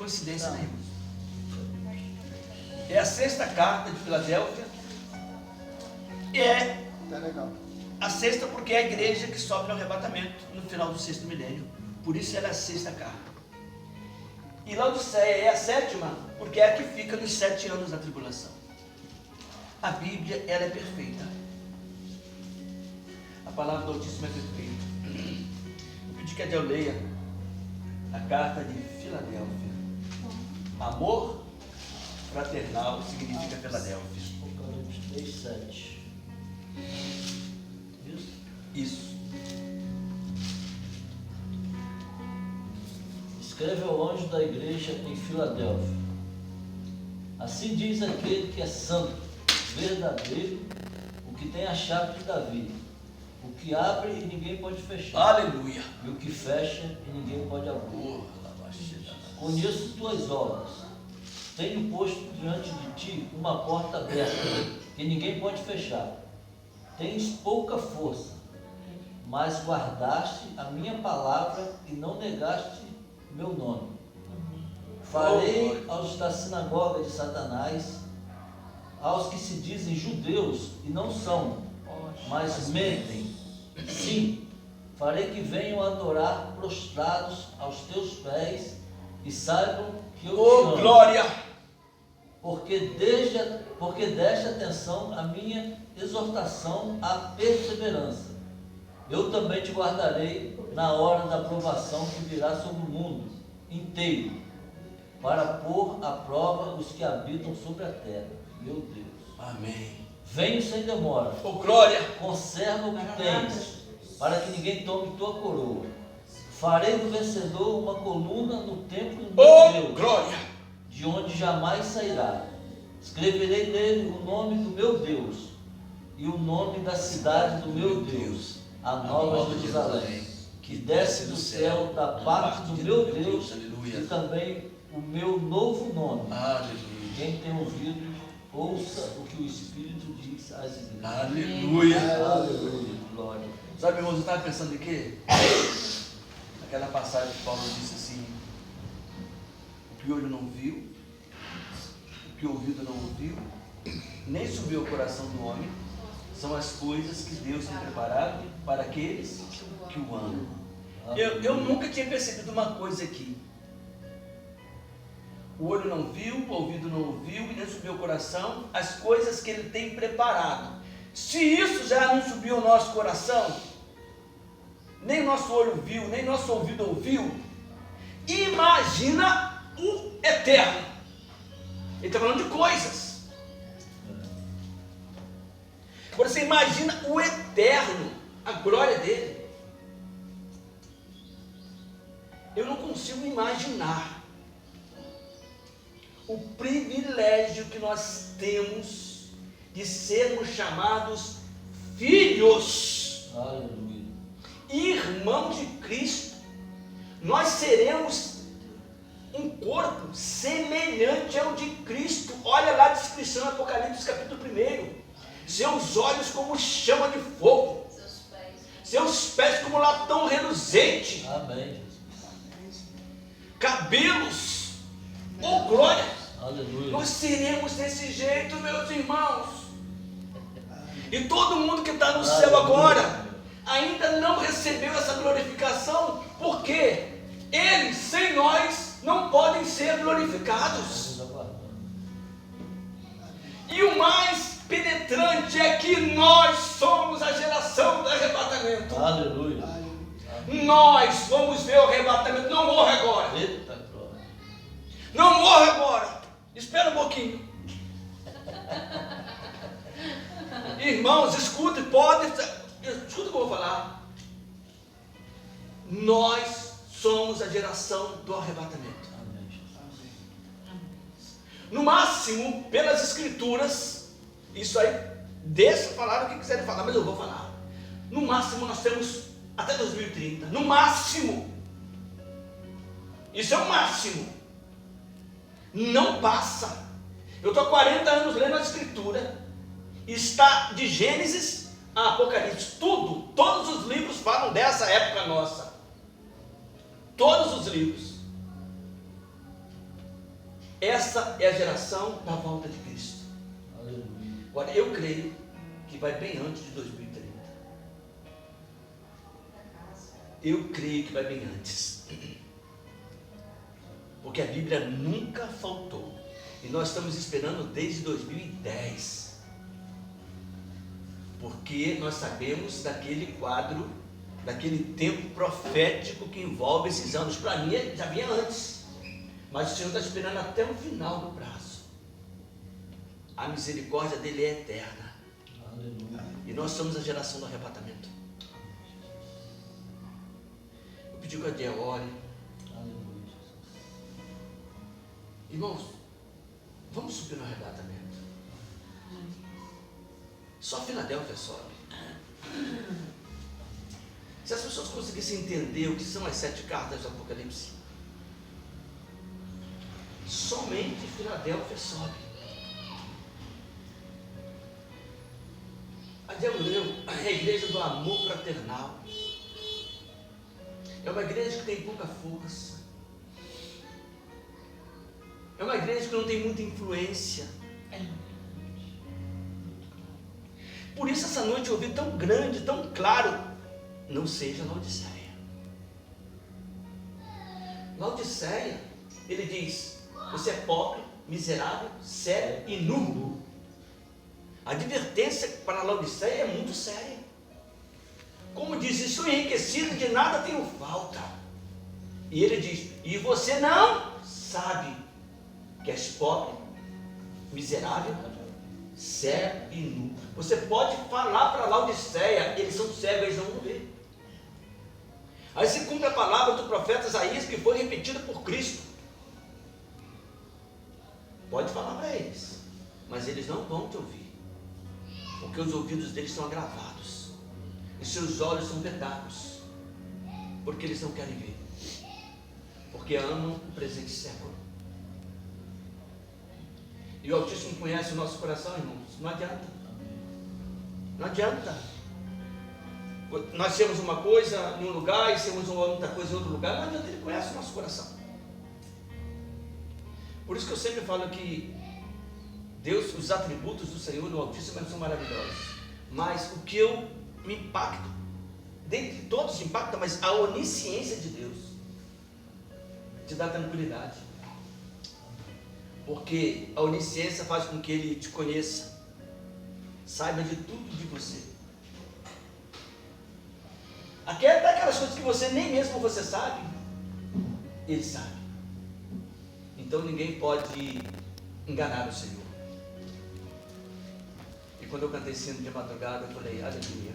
coincidência nenhuma. É a sexta carta de Filadélfia. É a sexta porque é a igreja que sobe no arrebatamento no final do sexto milênio. Por isso ela é a sexta carta. E Laodiceia é a sétima porque é a que fica nos 7 anos da tribulação. A Bíblia, ela é perfeita. A palavra do Altíssimo é perfeita. Eu pedi que a Del leia a carta de Filadélfia. Amor fraternal significa Filadélfia. Apocalipse 3:7. Isso. Escreve ao anjo da igreja em Filadélfia. Assim diz aquele que é santo, verdadeiro, o que tem a chave de Davi, o que abre e ninguém pode fechar, Aleluia. e o que fecha e ninguém pode abrir. Oh, Conheço tuas obras, tenho posto diante de ti uma porta aberta, que ninguém pode fechar. Tens pouca força, mas guardaste a minha palavra e não negaste meu nome. Farei aos da sinagoga de Satanás, aos que se dizem judeus e não são, mas mentem. Sim, farei que venham adorar prostrados aos teus pés e saibam que eu te amo. glória! Porque deste atenção à minha exortação à perseverança. Eu também te guardarei na hora da provação que virá sobre o mundo inteiro, para pôr à prova os que habitam sobre a terra. Meu Deus. Amém. Venho sem demora. Oh, glória! Conserva o que tens, para que ninguém tome tua coroa. Farei do vencedor uma coluna no templo do meu Oh, Deus, glória! de onde jamais sairá. Escreverei nele o nome do meu Deus e o nome da cidade do meu Deus, a Nova Jerusalém, que desce do céu da parte do meu Deus, e também o meu novo nome. Aleluia. Quem tem ouvido, ouça o que o Espírito diz às igrejas. Aleluia. Aleluia. Glória. Sabe, irmãos, eu estava pensando em quê? Aquela passagem que Paulo disse assim: o que olho não viu, o que ouvido não ouviu, nem subiu ao coração do homem, são as coisas que Deus tem preparado para aqueles que o amam. Eu nunca tinha percebido uma coisa aqui. O olho não viu, o ouvido não ouviu e nem subiu ao coração as coisas que Ele tem preparado. Se isso já não subiu ao nosso coração, nem nosso olho viu, nem nosso ouvido ouviu, imagina o eterno. Ele está falando de coisas. Agora você imagina o eterno, a glória dele. Eu não consigo imaginar o privilégio que nós temos de sermos chamados filhos. Aleluia. Irmãos de Cristo. Nós seremos um corpo semelhante ao de Cristo. Olha lá a descrição, Apocalipse capítulo 1. Seus olhos como chama de fogo, seus pés como latão reluzente. Amém. Cabelos, oh glória. Aleluia. Nós seremos desse jeito, meus irmãos. E todo mundo que está no céu agora ainda não recebeu essa glorificação, porque eles, sem nós, não podem ser glorificados. E o mais penetrante é que nós somos a geração do arrebatamento. Aleluia. Nós vamos ver o arrebatamento. Não morre agora. Eita glória. Não morre agora. Espera um pouquinho. Irmãos, escuta, escuta o que eu vou falar. Nós somos a geração do arrebatamento. Amém. No máximo, pelas escrituras, isso aí, deixa falar o que quiserem falar, mas eu vou falar. No máximo, nós temos até 2030. No máximo. Isso é o máximo. Não passa. Eu estou há 40 anos lendo a escritura. Está de Gênesis a Apocalipse. Todos os livros falam dessa época nossa. Todos os livros. Essa é a geração da volta de Cristo. Aleluia. Agora, eu creio que vai bem antes de 2030. Eu creio que vai bem antes. Porque a Bíblia nunca faltou. E nós estamos esperando desde 2010. Porque nós sabemos daquele quadro, daquele tempo profético que envolve esses anos. Para mim, já vinha antes. Mas o Senhor está esperando até o final do prazo. A misericórdia dele é eterna. Aleluia. E nós somos a geração do arrebatamento. Eu pedi que a Dia ore. Aleluia, Jesus. Irmãos, vamos subir no arrebatamento. Só Filadélfia sobe. Se as pessoas conseguissem entender o que são as 7 cartas do Apocalipse, somente Filadélfia sobe. A Diaboleu é a igreja do amor fraternal. É uma igreja que tem pouca força. É uma igreja que não tem muita influência. Por isso essa noite eu ouvi tão grande, tão claro: não seja Laodiceia. Laodiceia, ele diz: você é pobre, miserável, cego e nu. A advertência para Laodiceia é muito séria. Como diz, estou enriquecido, de nada tenho falta. E ele diz: e você não sabe que és pobre, miserável, cego e nu. Você pode falar para Laodiceia, eles são cegos, eles não vão ver. Aí se cumpre a palavra do profeta Isaías, que foi repetida por Cristo. Pode falar para eles, mas eles não vão te ouvir, porque os ouvidos deles são agravados e seus olhos são vedados, porque eles não querem ver, porque amam o presente século. E o Altíssimo conhece o nosso coração, irmãos. Não adianta. Não adianta. Nós temos uma coisa em um lugar e temos outra coisa em outro lugar. Não adianta, Ele conhece o nosso coração. Por isso que eu sempre falo que Deus, os atributos do Senhor, do Altíssimo, são maravilhosos. Mas o que eu me impacto, dentre todos impacta, mas a onisciência de Deus te dá tranquilidade. Porque a onisciência faz com que Ele te conheça, saiba de tudo de você. Até aquelas coisas que você nem mesmo você sabe, Ele sabe. Então ninguém pode enganar o Senhor. E quando eu cantei sino de madrugada, eu falei: aleluia,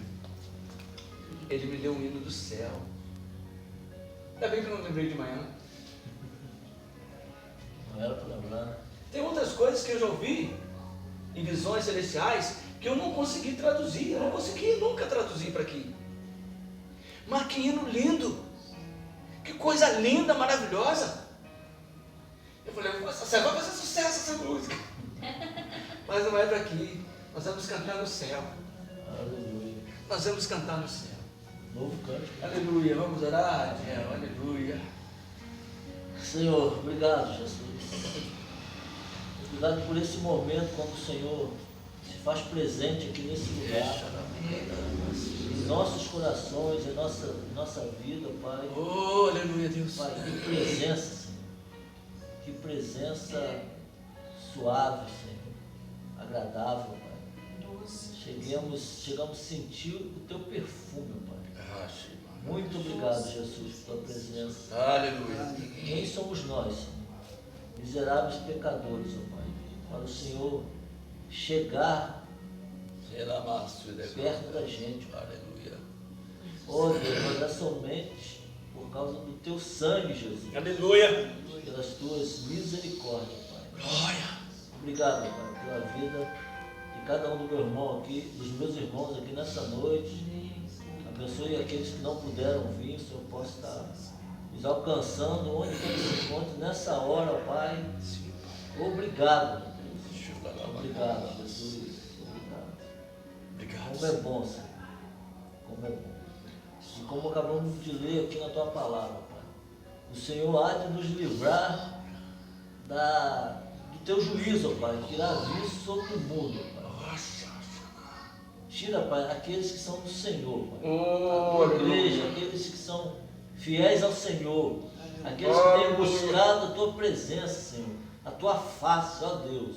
Ele me deu um hino do céu. Ainda bem que eu não lembrei de manhã. Não era para lembrar. Tem outras coisas que eu já ouvi em visões celestiais que eu não consegui traduzir. Eu não consegui nunca traduzir para aqui. Mas que hino lindo! Que coisa linda, maravilhosa! Eu falei: você vai fazer sucesso essa música. Mas não é para aqui. Nós vamos cantar no céu. Aleluia. Nós vamos cantar no céu. Novo canto. Aleluia. Vamos orar, Daniel. Aleluia. Senhor, obrigado, Jesus. Obrigado por esse momento quando o Senhor se faz presente aqui nesse lugar, em nossos corações, em nossa vida, Pai. Oh, aleluia, Deus. Pai, que presença, Senhor. Que presença suave, Senhor. Agradável, Pai. Chegamos a sentir o Teu perfume, Pai. Muito obrigado, Jesus, pela presença. Aleluia. Quem somos nós, Senhor? Miseráveis pecadores, ó Pai, para o Senhor chegar perto da gente. Aleluia. Ó Deus, mas é somente por causa do Teu sangue, Jesus, Aleluia. pelas Tuas misericórdias, Pai. Glória. Obrigado, Pai, pela vida de cada um do meu irmão aqui, dos meus irmãos aqui nessa noite. Abençoe aqueles que não puderam vir, o Senhor possa estar nos alcançando onde que eles se encontram nessa hora, ó Pai. Obrigado, Deus. Obrigado, Jesus. Obrigado. Como é bom, Senhor. Como é bom. E como acabamos de ler aqui na Tua palavra, Pai, o Senhor há de nos livrar da teu juízo, ó Pai, que irá vir sobre o mundo, ó Pai. Tira, Pai, aqueles que são do Senhor, Pai. A tua igreja, aqueles que são fiéis ao Senhor, aqueles que têm buscado a tua presença, Senhor, a tua face, ó Deus.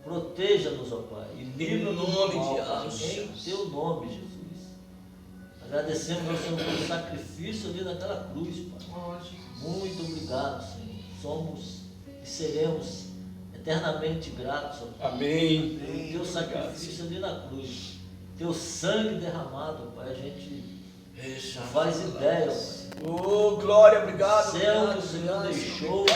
Proteja-nos, ó Pai, e livra-nos do mal, Pai, em teu nome, Jesus. Agradecemos ao Senhor pelo sacrifício ali naquela cruz, Pai. Muito obrigado, Senhor. Somos e seremos eternamente gratos, ó Pai. Amém. Pelo teu sacrifício ali na cruz, teu sangue derramado, Pai, a gente faz ideia, Pai. Oh, glória, obrigado. O céu que o Senhor deixou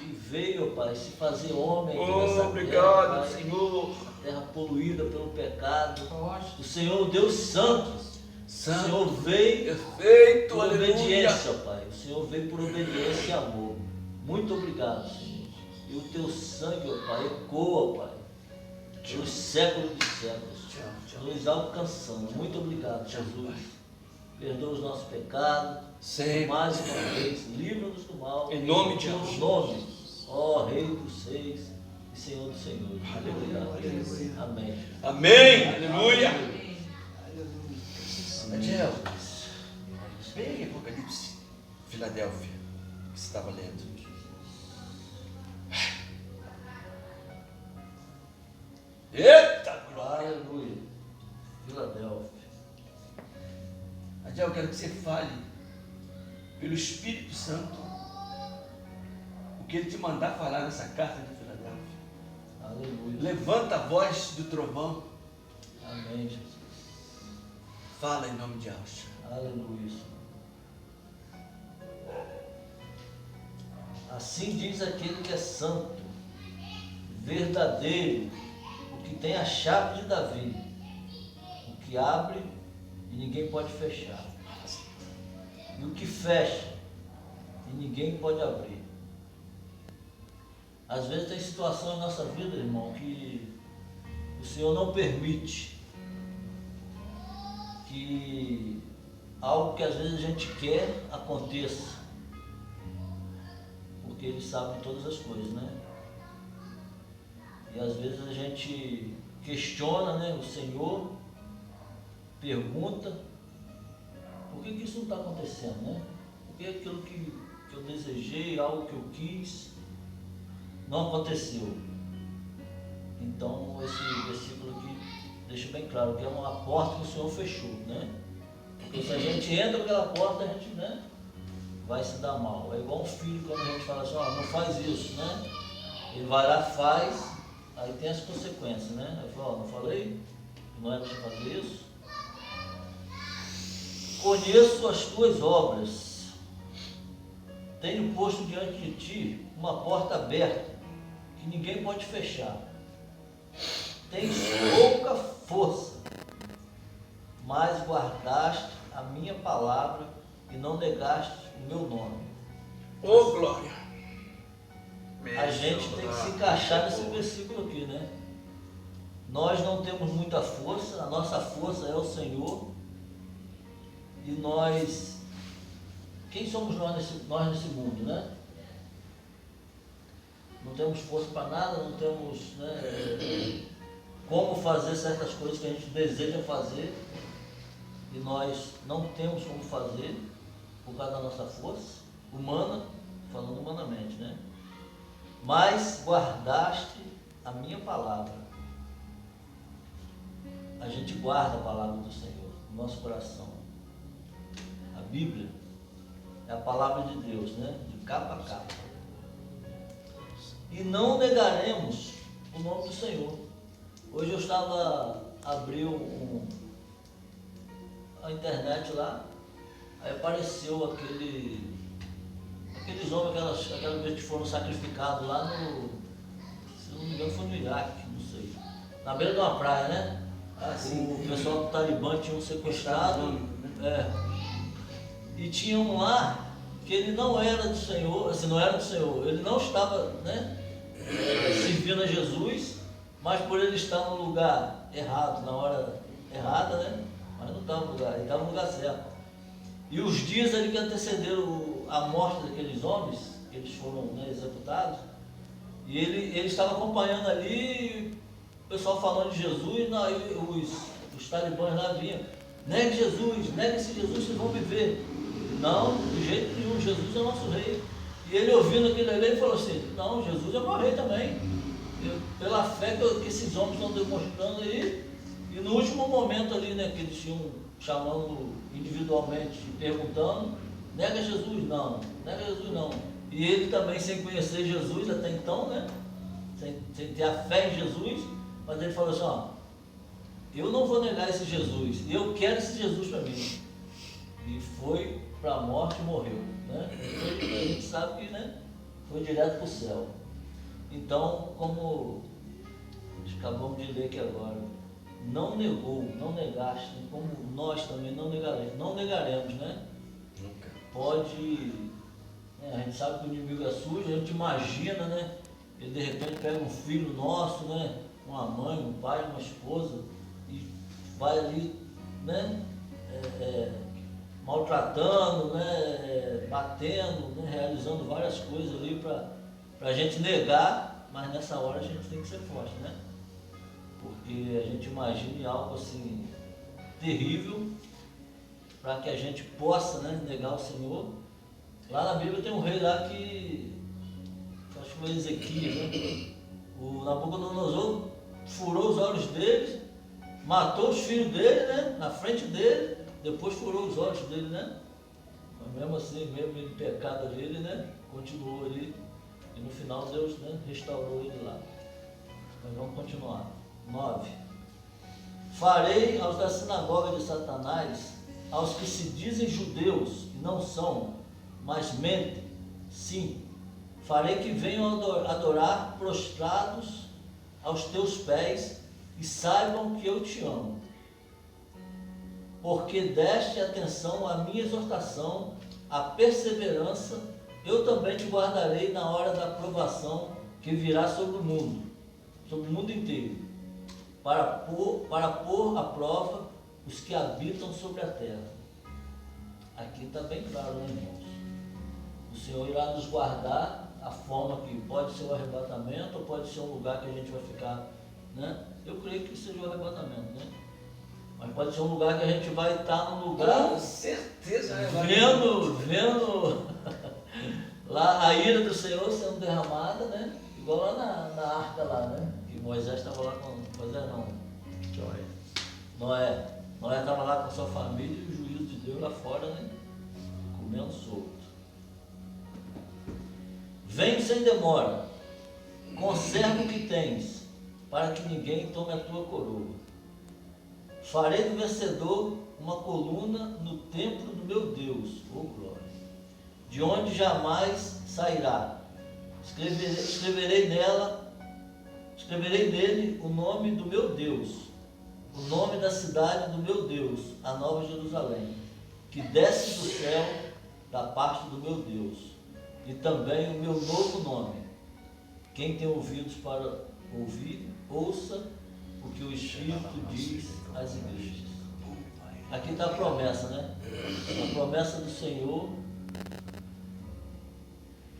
e veio, Pai, se fazer homem aqui nessa obrigado, terra, Pai, Senhor. terra poluída pelo pecado. O Senhor, Deus Santo, o Senhor veio Perfeito, por aleluia. obediência, Pai. O Senhor veio por obediência e amor. Muito obrigado, Senhor. E o teu sangue, ó Pai, ecoa, Pai, pelos séculos dos séculos, nos alcançando. Muito obrigado, Jesus. Perdoa os nossos pecados. Sempre. Mais uma vez, livra-nos do mal. Em nome de teu Jesus. nome, ó Rei dos Reis e Senhor dos Senhores. Aleluia. Amém. Amém. Aleluia. Adiel, bem em Apocalipse, Filadélfia, que você estava lendo. Eita, glória. Aleluia. Filadélfia. Adiel, eu quero que você fale pelo Espírito Santo o que ele te mandar falar nessa carta de Filadélfia. Aleluia. Levanta a voz do trovão. Amém, Jesus. Fala em nome de Deus. Aleluia, Senhor. Assim diz aquele que é santo, verdadeiro, o que tem a chave de Davi, o que abre e ninguém pode fechar, e o que fecha e ninguém pode abrir. Às vezes tem situações na nossa vida, irmão, que o Senhor não permite que algo que às vezes a gente quer aconteça, porque Ele sabe todas as coisas, né? E às vezes a gente questiona, né, o Senhor, pergunta, por que isso não está acontecendo, né? Por que aquilo que eu desejei, algo que eu quis, não aconteceu? Então esse versículo aqui deixa bem claro que é uma porta que o Senhor fechou, né? Porque se a gente entra pela porta, a gente, né, vai se dar mal. É igual um filho quando a gente fala assim, não faz isso, né? Ele vai lá, faz, aí tem as consequências, né? Aí fala, não falei? Não é para você fazer isso? Conheço as tuas obras, tenho posto diante de ti uma porta aberta, que ninguém pode fechar. Tens pouca força, mas guardaste a minha palavra e não negaste o meu nome. Ô, glória. A gente tem que se encaixar nesse versículo aqui, né? Nós não temos muita força, a nossa força é o Senhor. E nós, quem somos nós nesse mundo, né? Não temos força para nada, não temos, né, como fazer certas coisas que a gente deseja fazer, e nós não temos como fazer por causa da nossa força humana, falando humanamente, né? Mas guardaste a minha palavra. A gente guarda a palavra do Senhor no nosso coração. A Bíblia é a palavra de Deus, né? De capa a capa. E não negaremos o nome do Senhor. Hoje eu abriu a internet lá, aí apareceu aqueles homens, aquela vez que foram sacrificados lá se não me engano foi no Iraque, não sei, na beira de uma praia, né? O pessoal do Talibã tinha um sequestrado, e tinha um lá que ele não era do Senhor, assim, não era do Senhor, ele não estava, né, servindo a Jesus, mas por ele estar no lugar errado, na hora errada, né? Mas não estava no lugar, ele estava no lugar certo. E os dias ali que antecederam a morte daqueles homens, que eles foram, né, executados, E ele estava acompanhando ali, o pessoal falando de Jesus, aí os talibãs lá vinham, negue Jesus, negue esse Jesus, vocês vão viver. Não, de jeito nenhum, Jesus é o nosso rei. E ele ouvindo aquilo ali, ele falou assim, não, Jesus é meu rei também. Pela fé que esses homens estão demonstrando aí, e no último momento ali, né, que eles tinham chamando individualmente, perguntando, nega Jesus? Não, nega Jesus não. E ele também sem conhecer Jesus até então, né, sem ter a fé em Jesus, mas ele falou assim, ó, eu não vou negar esse Jesus, eu quero esse Jesus para mim. E foi para a morte e morreu, né? A gente sabe que, né, foi direto para o céu. Então, como acabamos de ler aqui agora, não negou, não negaste, como nós também não negaremos, né? Nunca. Pode, né, a gente sabe que o inimigo é sujo, a gente imagina, né? Ele de repente pega um filho nosso, né? Uma mãe, um pai, uma esposa, e vai ali, né? Maltratando, né? Batendo, né? Realizando várias coisas ali para a gente negar, mas nessa hora a gente tem que ser forte, né? Porque a gente imagina algo assim terrível para que a gente possa, né, negar o Senhor. Lá na Bíblia tem um rei lá que acho que foi Ezequias, né? O Nabucodonosor furou os olhos dele, matou os filhos dele, né, na frente dele, depois furou os olhos dele, né? Mas mesmo assim, mesmo em pecado dele, né, continuou ali. E no final Deus, né, restaurou ele lá. Mas vamos continuar. 9. Farei aos da sinagoga de Satanás, aos que se dizem judeus e não são, mas mentem, sim, farei que venham adorar prostrados aos teus pés e saibam que eu te amo. Porque deste atenção à minha exortação, à perseverança, eu também te guardarei na hora da provação que virá sobre o mundo inteiro, para pôr à prova os que habitam sobre a terra. Aqui está bem claro, né, irmãos? O Senhor irá nos guardar a forma que pode ser o arrebatamento, ou pode ser um lugar que a gente vai ficar, né? Eu creio que seja o arrebatamento, né? Mas pode ser um lugar que a gente vai estar num lugar... Com certeza, né? Vendo lá a ira do Senhor sendo derramada, né? Igual lá na arca lá, né? Que Moisés estava lá com... Moisés não. Noé. Noé estava lá com a sua família e o juízo de Deus lá fora, né? Comendo solto. Vem sem demora, conserva o que tens, para que ninguém tome a tua coroa. Farei do vencedor uma coluna no templo do meu Deus, glória, de onde jamais sairá. Escreverei nele o nome do meu Deus, o nome da cidade do meu Deus, a Nova Jerusalém, que desce do céu da parte do meu Deus, e também o meu novo nome. Quem tem ouvidos para ouvir, ouça o que o Espírito diz às igrejas. Aqui está a promessa, né? A promessa do Senhor,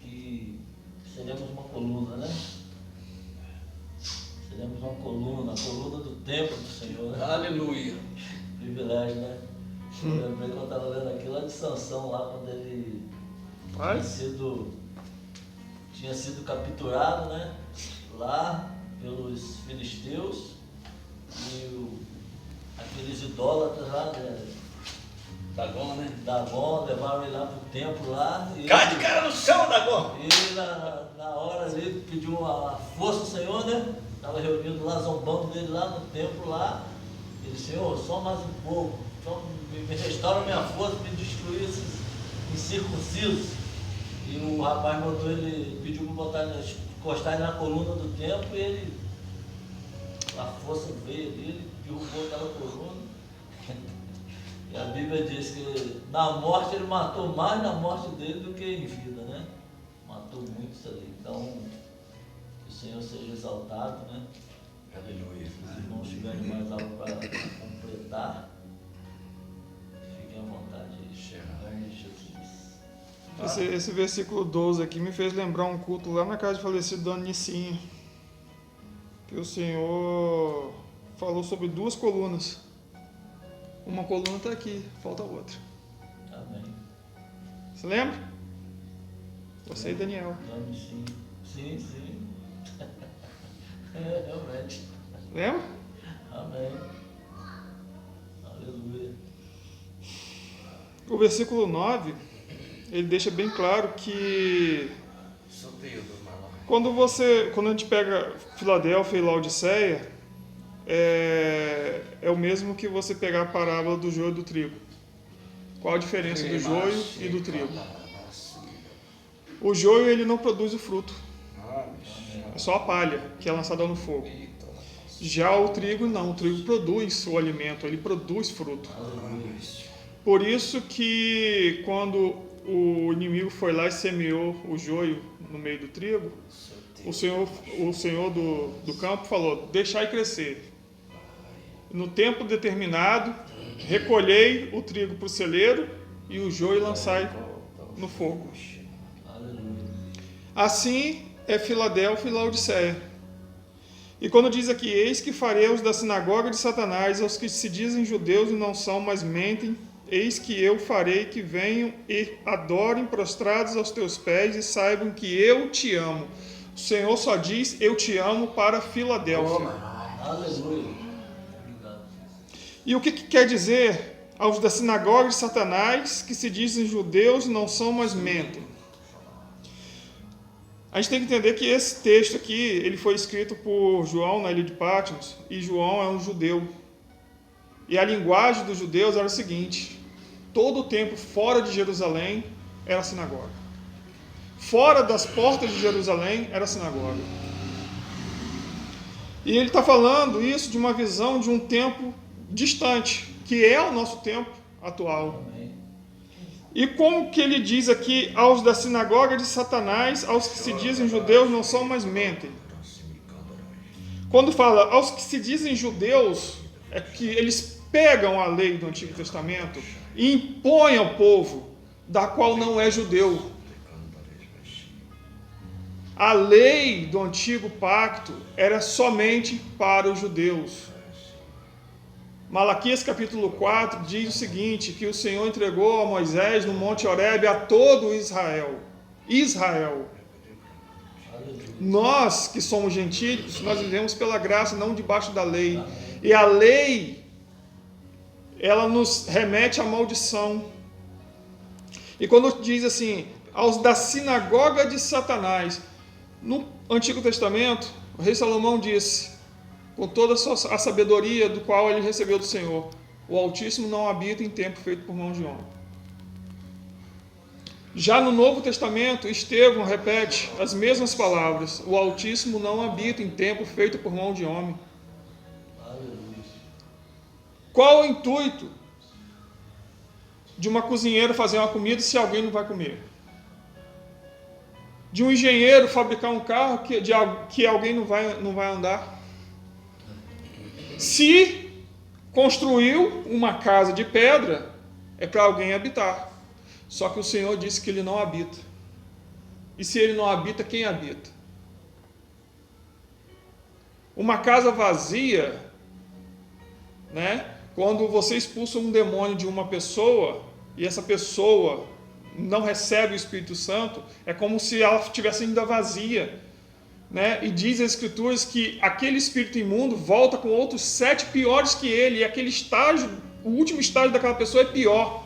que seremos uma coluna, né? Seremos uma coluna, a coluna do templo do Senhor, né? Aleluia. Privilégio, né? Eu lembrei quando eu estava lendo aqui lá de Sansão, lá quando ele tinha sido capturado, né? Lá pelos filisteus, e aqueles idólatras lá, né? Dagon, levaram ele lá pro templo lá. Cai de cara no chão, Dagon! Ele na hora ali pediu a força do Senhor, né? Estava reunido lá, zombando dele lá no templo lá. Ele disse, Senhor, só mais um pouco, só me restaura minha força, me destruir esses incircuncisos. E o rapaz botou ele, pediu para encostar ele na coluna do templo, e ele, a força veio ali, ele derrubou aquela coluna. E a Bíblia diz que na morte ele matou mais na morte dele do que em vida, né? Matou muitos ali. Então, que o Senhor seja exaltado, né? Aleluia. Se os irmãos tiverem mais algo para completar, fiquem à vontade. Em nome de Jesus. Esse versículo 12 aqui me fez lembrar um culto lá na casa de falecido Dona Nicinha, que o Senhor falou sobre 2 colunas. Uma coluna está aqui, falta outra. Amém. Você lembra? Você e Daniel. Amém, sim. Sim, sim. Realmente. Lembra? Amém. Aleluia. O versículo 9, ele deixa bem claro que quando a gente pega Filadélfia e Laodiceia, é o mesmo que você pegar a parábola do joio e do trigo. Qual a diferença do joio e do trigo? O joio, ele não produz o fruto. É só a palha que é lançada no fogo. Já o trigo não, o trigo produz o alimento, ele produz fruto. Por isso que quando o inimigo foi lá e semeou o joio no meio do trigo, o Senhor do campo falou, deixai crescer. No tempo determinado, recolhei o trigo para o celeiro e o joio lançai no fogo. Assim é Filadélfia e Laodiceia. E quando diz aqui, eis que farei os da sinagoga de Satanás, aos que se dizem judeus e não são, mas mentem, eis que eu farei que venham e adorem prostrados aos teus pés e saibam que eu te amo. O Senhor só diz, eu te amo para Filadélfia. Aleluia. E o que quer dizer aos da sinagoga de Satanás, que se dizem judeus e não são, mas mentem? A gente tem que entender que esse texto aqui, ele foi escrito por João na ilha de Patmos, e João é um judeu. E a linguagem dos judeus era o seguinte, todo o tempo fora de Jerusalém era sinagoga. Fora das portas de Jerusalém era sinagoga. E ele está falando isso de uma visão de um tempo distante, que é o nosso tempo atual. E como que ele diz aqui, aos da sinagoga de Satanás, aos que se dizem judeus, não são, mas mentem. Quando fala aos que se dizem judeus, é que eles pegam a lei do Antigo Testamento e impõem ao povo, da qual não é judeu. A lei do Antigo Pacto era somente para os judeus. Malaquias capítulo 4 diz o seguinte, que o Senhor entregou a Moisés no Monte Horebe a todo Israel. Israel. Nós que somos gentios, nós vivemos pela graça, não debaixo da lei. E a lei, ela nos remete à maldição. E quando diz assim, aos da sinagoga de Satanás, no Antigo Testamento, o rei Salomão disse, com toda a sabedoria do qual ele recebeu do Senhor, o Altíssimo não habita em templo feito por mãos de homem. Já no Novo Testamento, Estevão repete as mesmas palavras, o Altíssimo não habita em templo feito por mão de homem. Qual o intuito de uma cozinheira fazer uma comida se alguém não vai comer? De um engenheiro fabricar um carro que alguém não vai andar? Se construiu uma casa de pedra, é para alguém habitar. Só que o Senhor disse que Ele não habita. E se Ele não habita, quem habita? Uma casa vazia, né? Quando você expulsa um demônio de uma pessoa, e essa pessoa não recebe o Espírito Santo, é como se ela estivesse ainda vazia. Né? E diz as Escrituras que aquele espírito imundo volta com outros 7 piores que ele, e aquele estágio, o último estágio daquela pessoa é pior.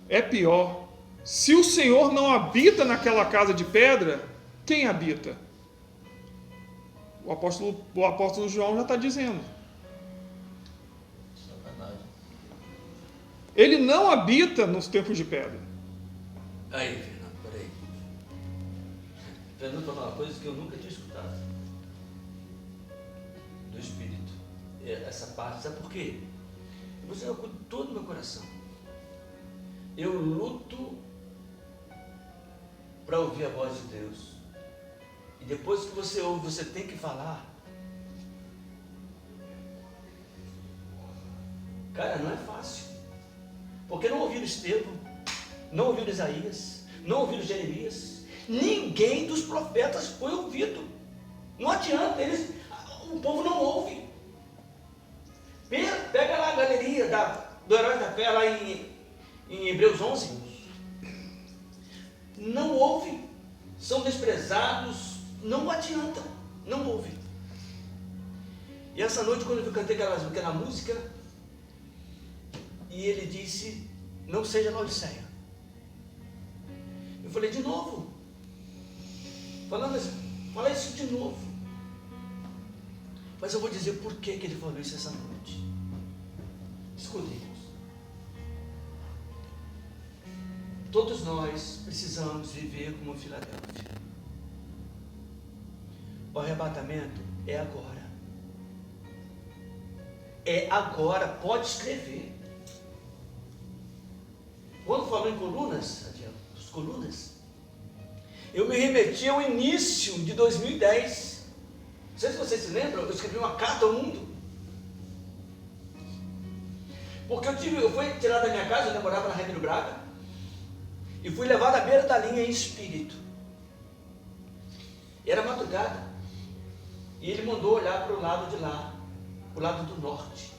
É pior. Se o Senhor não habita naquela casa de pedra, quem habita? O apóstolo João já está dizendo. Ele não habita nos templos de pedra. Aí, Fernando, peraí. Fernando falou uma coisa que eu nunca tinha escutado. Do Espírito. Essa parte, sabe por quê? Você é com todo o meu coração. Eu luto para ouvir a voz de Deus. E depois que você ouve, você tem que falar. Cara, não é fácil. Porque não ouviram Estevão, não ouviram Isaías, não ouviram Jeremias. Ninguém dos profetas foi ouvido. Não adianta, o povo não ouve. Pega lá a galeria do Herói da Fé, lá em Hebreus 11. Não ouve, são desprezados, não adianta, não ouve. E essa noite, quando eu cantei aquela música, e ele disse, não seja Laodiceia. Eu falei, de novo? Fala isso de novo. Mas eu vou dizer por que ele falou isso essa noite. Escutem. Todos nós precisamos viver como Filadélfia. O arrebatamento é agora. É agora, pode escrever. Quando falou em colunas, as colunas, eu me remeti ao início de 2010. Não sei se vocês se lembram, eu escrevi uma carta ao mundo. Porque eu fui tirado da minha casa, eu morava na Rede do Braga, e fui levado à beira da linha em espírito. Era madrugada, e ele mandou olhar para o lado de lá, o lado do norte.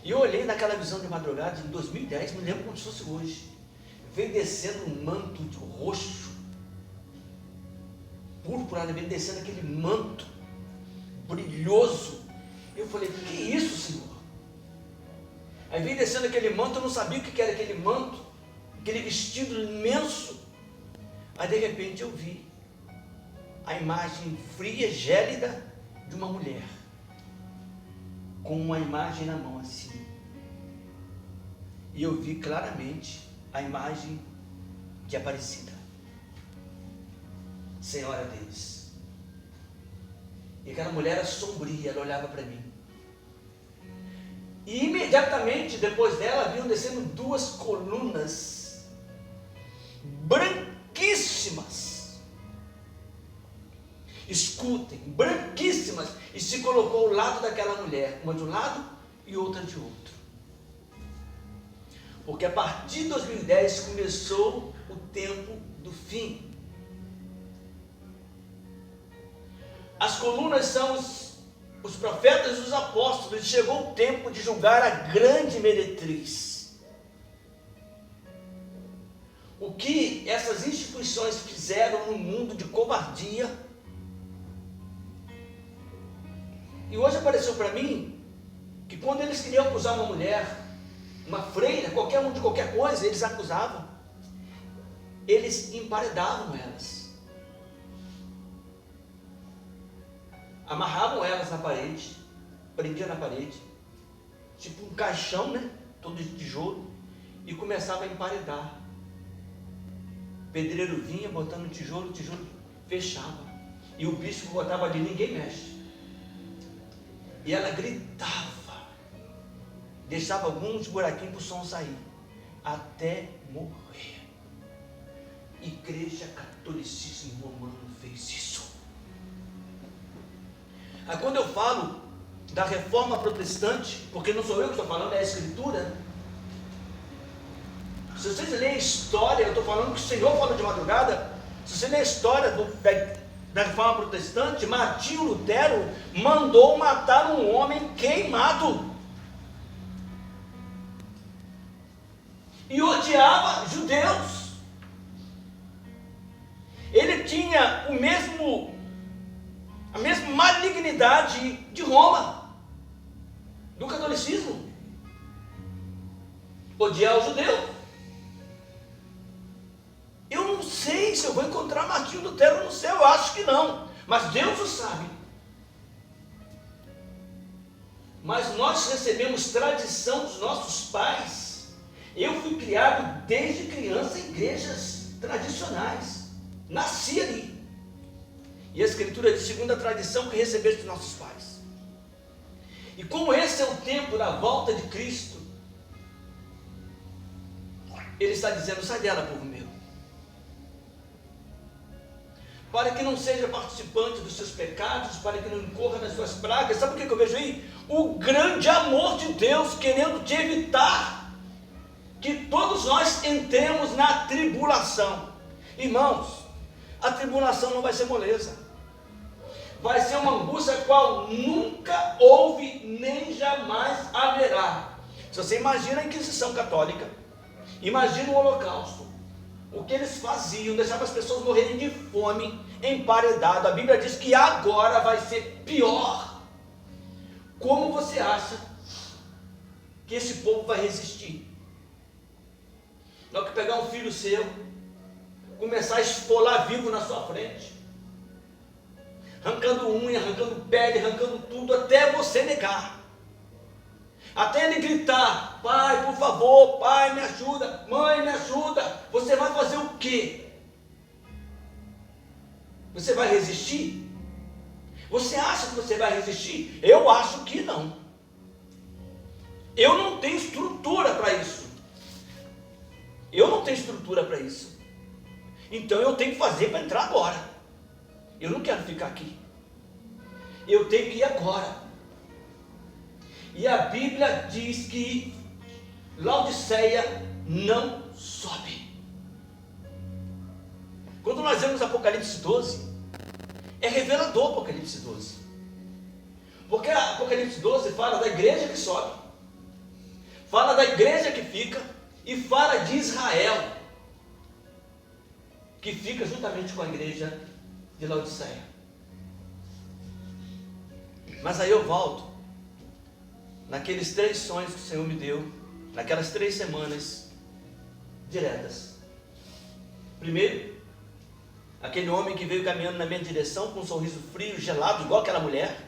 E eu olhei naquela visão de madrugada, em 2010, me lembro como se fosse hoje. Veio descendo um manto de roxo, púrpura, veio descendo aquele manto brilhoso. Eu falei, que isso, Senhor? Aí veio descendo aquele manto, eu não sabia o que era aquele manto, aquele vestido imenso. Aí de repente eu vi a imagem fria, gélida de uma mulher, com uma imagem na mão assim. E eu vi claramente a imagem de Aparecida, Senhora deles. E aquela mulher era sombria, ela olhava para mim. E imediatamente depois dela vinham descendo duas colunas branquíssimas. Escutem, branquíssimas. E se colocou ao lado daquela mulher, uma de um lado e outra de outro. Porque a partir de 2010 começou o tempo do fim. As colunas são os profetas e os apóstolos. E chegou o tempo de julgar a grande meretriz. O que essas instituições fizeram no mundo de covardia. E hoje apareceu para mim que quando eles queriam acusar uma mulher, uma freira, qualquer um de qualquer coisa, eles acusavam, eles emparedavam elas, amarravam elas na parede, prendiam na parede, tipo um caixão, né, todo de tijolo, e começava a emparedar. O pedreiro vinha botando tijolo, o tijolo fechava, e o bispo botava ali, ninguém mexe. E ela gritava, deixava alguns buraquinhos para o som sair, até morrer. Igreja Catolicismo Romano fez isso. Aí quando eu falo da reforma protestante, porque não sou eu que estou falando, é a Escritura. Se vocês lerem a história, eu estou falando que o Senhor fala de madrugada. Se você ler a história da reforma protestante, Martinho Lutero mandou matar um homem queimado. E odiava judeus. Ele tinha a mesma malignidade de Roma, do catolicismo. Odiar o judeu. Eu não sei se eu vou encontrar Martinho Lutero no céu, eu acho que não, mas Deus o sabe. Mas nós recebemos tradição dos nossos pais. Eu fui criado desde criança em igrejas tradicionais, nasci ali. E a Escritura diz, segundo a tradição que recebeste dos nossos pais. E como esse é o tempo da volta de Cristo, Ele está dizendo, sai dela, povo meu, para que não seja participante dos seus pecados, para que não incorra nas suas pragas. Sabe o que eu vejo aí? O grande amor de Deus querendo te evitar. que todos nós entremos na tribulação. Irmãos, a tribulação não vai ser moleza. Vai ser uma angústia qual nunca houve nem jamais haverá. Se você imagina a Inquisição Católica, imagina o Holocausto, o que eles faziam, deixavam as pessoas morrerem de fome, emparedado. A Bíblia diz que agora vai ser pior. Como você acha que esse povo vai resistir? Na hora que pegar um filho seu, começar a esfolar vivo na sua frente, arrancando unha, arrancando pele, arrancando tudo, até você negar. Até ele gritar: pai, por favor, pai, me ajuda, mãe, me ajuda. Você vai fazer o quê? Você vai resistir? Você acha que você vai resistir? Eu acho que não. Eu não tenho estrutura para isso. Eu não tenho estrutura para isso. Então eu tenho que fazer para entrar agora. Eu não quero ficar aqui. Eu tenho que ir agora. E a Bíblia diz que Laodiceia não sobe. Quando nós vemos Apocalipse 12, é revelador Apocalipse 12. Porque Apocalipse 12 fala da igreja que sobe, fala da igreja que fica, e fala de Israel, que fica juntamente com a igreja de Laodiceia. Mas aí eu volto naqueles 3 sonhos que o Senhor me deu, naquelas 3 semanas diretas. Primeiro, aquele homem que veio caminhando na minha direção com um sorriso frio, gelado, igual aquela mulher.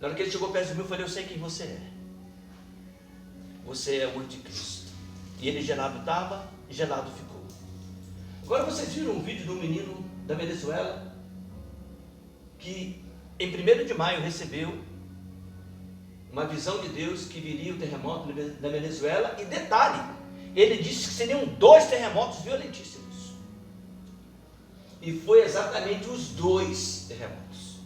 Na hora que ele chegou perto de mim, eu falei: eu sei quem você é. Você é o anticristo. E ele gelado estava, gelado ficou. Agora vocês viram um vídeo de um menino da Venezuela que em 1º de maio recebeu uma visão de Deus que viria o terremoto da Venezuela. E detalhe, ele disse que seriam 2 terremotos violentíssimos. E foi exatamente os 2 terremotos.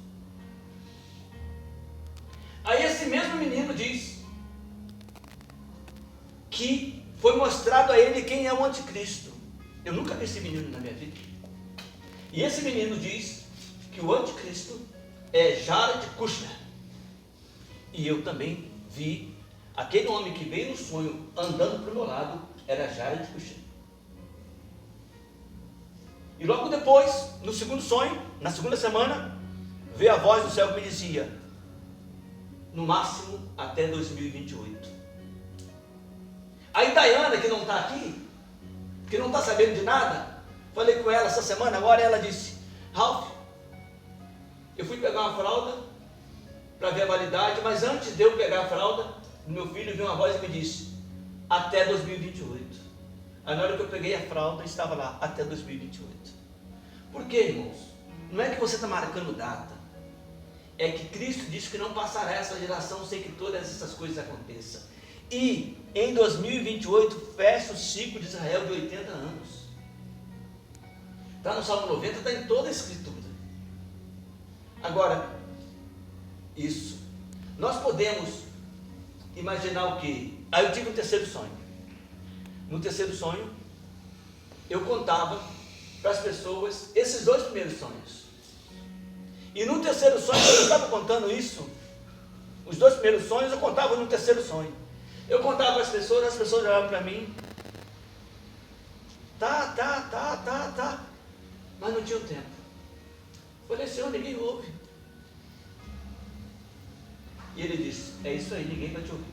Aí esse mesmo menino diz que foi mostrado a ele quem é o anticristo. Eu nunca vi esse menino na minha vida. E esse menino diz que o anticristo é Jared Kushner. E eu também vi aquele homem que veio no sonho andando para o meu lado, era Jared Kushner. E logo depois, no segundo sonho, na segunda semana, veio a voz do céu que me dizia: no máximo até 2028. Aí Dayana, que não está aqui, que não está sabendo de nada, falei com ela essa semana, agora ela disse: Ralph, eu fui pegar uma fralda para ver a validade, mas antes de eu pegar a fralda, meu filho viu uma voz e me disse: até 2028. Aí na hora que eu peguei a fralda, estava lá, até 2028. Por quê, irmãos? Não é que você está marcando data, é que Cristo disse que não passará essa geração sem que todas essas coisas aconteçam. E em 2028 fecha o ciclo de Israel de 80 anos. Está no Salmo 90, está em toda a Escritura. Agora, isso, nós podemos imaginar o quê? Aí eu tive um terceiro sonho. No terceiro sonho, eu contava para as pessoas esses 2 primeiros sonhos. E no terceiro sonho, quando eu estava contando isso, os 2 primeiros sonhos, eu contava no terceiro sonho. Eu contava para as pessoas olhavam para mim. Tá. Mas não tinha tempo. Falei: Senhor, ninguém ouve. E ele disse: é isso aí, ninguém vai te ouvir.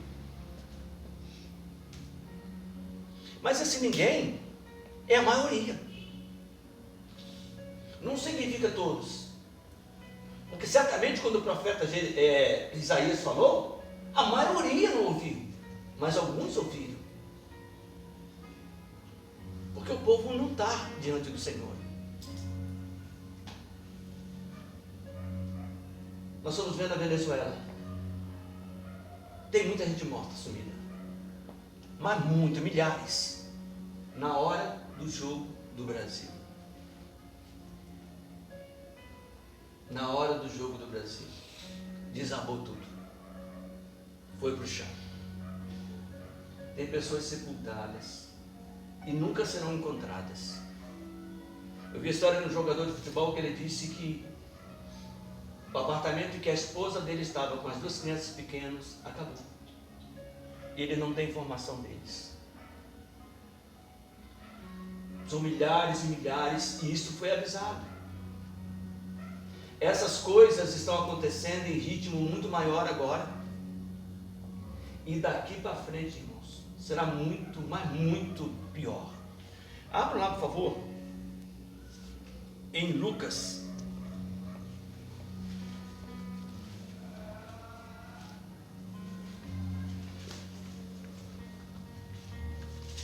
Mas esse ninguém é a maioria. Não significa todos. Porque certamente quando o profeta Isaías falou, a maioria não ouviu, mas alguns ouviram. Porque o povo não está diante do Senhor. Nós estamos vendo a Venezuela. Tem muita gente morta, sumida. Mas muito, milhares. Na hora do jogo do Brasil. Na hora do jogo do Brasil. Desabou tudo. Foi para o chão. tem pessoas sepultadas e nunca serão encontradas. Eu vi a história de um jogador de futebol que ele disse que o apartamento em que a esposa dele estava com as 2 crianças pequenas acabou. E ele não tem informação deles. São milhares e milhares, e isso foi avisado. Essas coisas estão acontecendo em ritmo muito maior agora. E daqui para frente, irmãos, será muito, mas muito pior. Abra lá, por favor, em Lucas.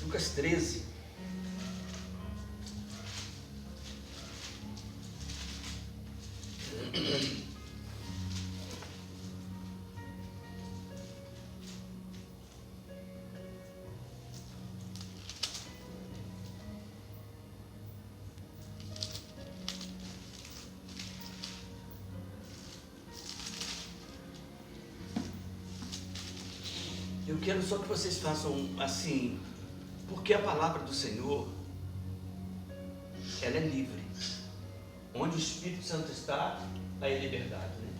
Lucas 13. Eu quero só que vocês façam assim, porque a palavra do Senhor, ela é livre. Onde o Espírito Santo está, aí é liberdade, né?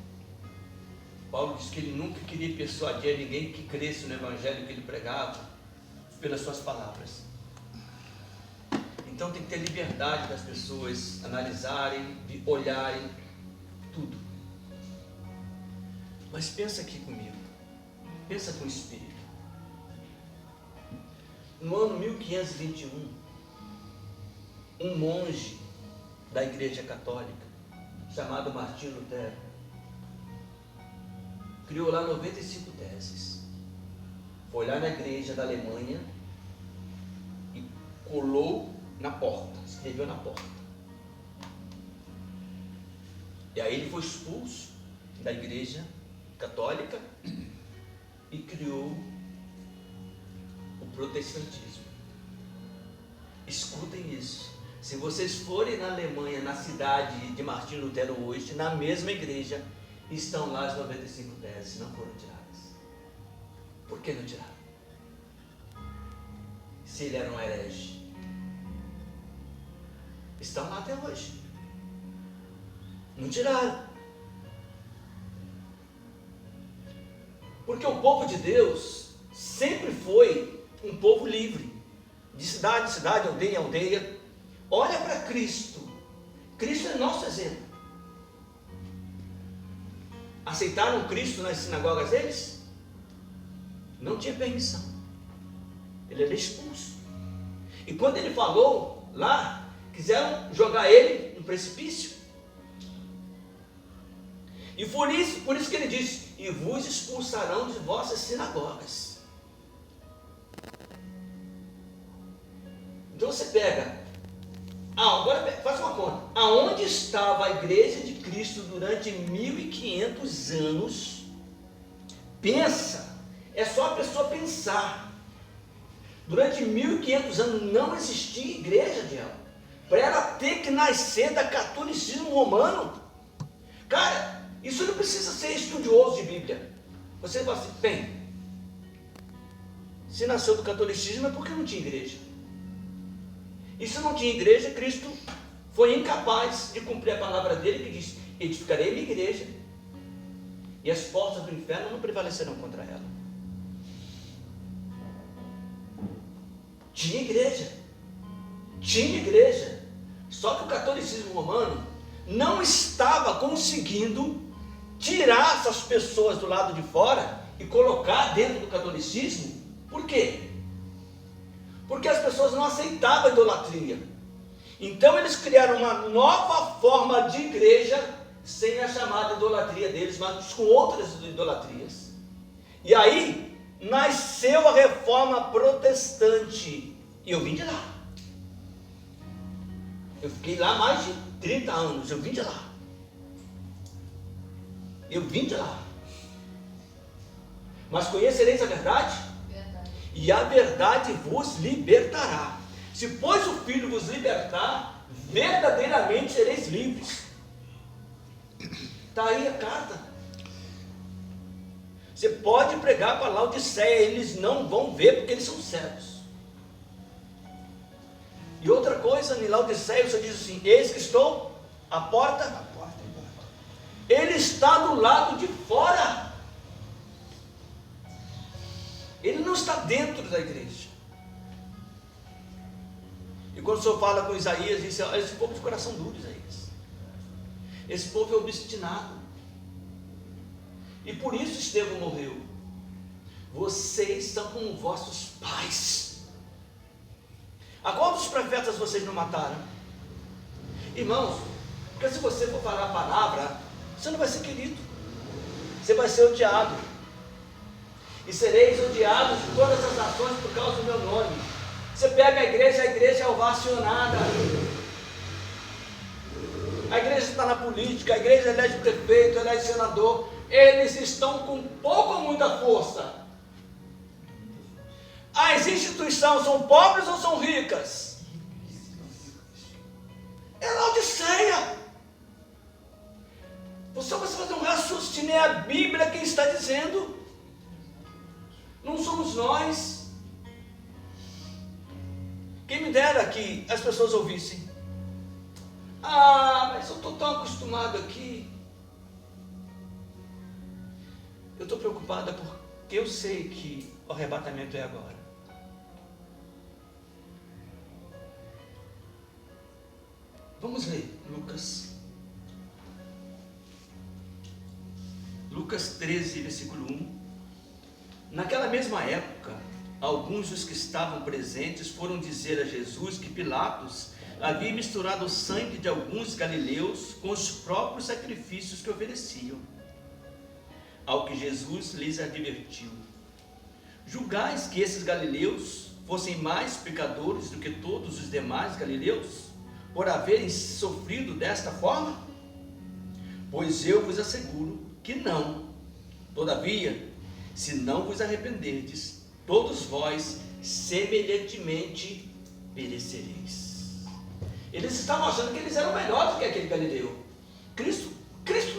Paulo disse que ele nunca queria persuadir ninguém que cresce no evangelho que ele pregava pelas suas palavras. Então tem que ter liberdade das pessoas analisarem, de olharem tudo. Mas pensa aqui comigo, pensa com o Espírito. No ano 1521, um monge da Igreja Católica, chamado Martinho Lutero, criou lá 95 teses. Foi lá na igreja da Alemanha e colou na porta, escreveu na porta. E aí ele foi expulso da Igreja Católica e criou o protestantismo. Escutem isso. Se vocês forem na Alemanha, na cidade de Martinho Lutero hoje, na mesma igreja, estão lá as 95 teses, não foram tiradas. Por que não tiraram? Se ele era um herege. Estão lá até hoje. Não tiraram. Porque o povo de Deus sempre foi um povo livre. De cidade em cidade, aldeia em aldeia. Olha para Cristo. Cristo é nosso exemplo. Aceitaram Cristo nas sinagogas deles? Não tinha permissão. Ele era expulso. E quando ele falou lá, quiseram jogar ele no precipício. E por isso que ele disse: e vos expulsarão de vossas sinagogas. Então você pega. Agora faz uma conta. Aonde estava a igreja de Cristo durante 1500 anos? Pensa. É só a pessoa pensar. Durante 1500 anos não existia igreja de ela. Para ela ter que nascer da catolicismo romano. Cara, isso não precisa ser estudioso de Bíblia. Você fala assim, bem, se nasceu do catolicismo é porque não tinha igreja. E se não tinha igreja, Cristo foi incapaz de cumprir a palavra dele que diz: edificarei minha igreja, e as portas do inferno não prevalecerão contra ela. Tinha igreja. Só que o catolicismo romano não estava conseguindo tirar essas pessoas do lado de fora e colocar dentro do catolicismo. Por quê? Porque as pessoas não aceitavam a idolatria. Então eles criaram uma nova forma de igreja, sem a chamada idolatria deles, mas com outras idolatrias. E aí nasceu a reforma protestante. E eu vim de lá. Eu fiquei lá mais de 30 anos, eu vim de lá. Mas conhecereis a verdade? E a verdade vos libertará. Se pois o Filho vos libertar, verdadeiramente sereis livres. Está aí a carta. Você pode pregar para Laodiceia, eles não vão ver porque eles são cegos. E outra coisa, em Laodiceia você diz assim: eis que estou à porta. Ele está do lado de fora. Ele não está dentro da igreja. E quando o Senhor fala com Isaías, diz: olha, esse povo de coração duro, Isaías. Esse povo é obstinado. E por isso Estevão morreu. Vocês estão como vossos pais. A qual dos profetas vocês não mataram? Irmãos, porque se você for falar a palavra, você não vai ser querido. Você vai ser odiado. E sereis odiados de todas as nações por causa do meu nome. Você pega a igreja é ovacionada. A igreja está na política, a igreja elege prefeito, elege senador. Eles estão com pouco ou muita força. As instituições são pobres ou são ricas? É Laodiceia. Você vai fazer um raciocínio, é a Bíblia quem está dizendo. Não somos nós. Quem me dera que as pessoas ouvissem: ah, mas eu estou tão acostumado aqui. Eu estou preocupada porque eu sei que o arrebatamento é agora. Vamos ler Lucas. Lucas 13, versículo 1. Naquela mesma época, alguns dos que estavam presentes foram dizer a Jesus que Pilatos havia misturado o sangue de alguns galileus com os próprios sacrifícios que ofereciam. Ao que Jesus lhes advertiu: julgais que esses galileus fossem mais pecadores do que todos os demais galileus, por haverem sofrido desta forma? Pois eu vos asseguro que não. Todavia, se não vos arrependerdes, todos vós semelhantemente perecereis. Eles estavam achando que eles eram melhores do que aquele galileu. Cristo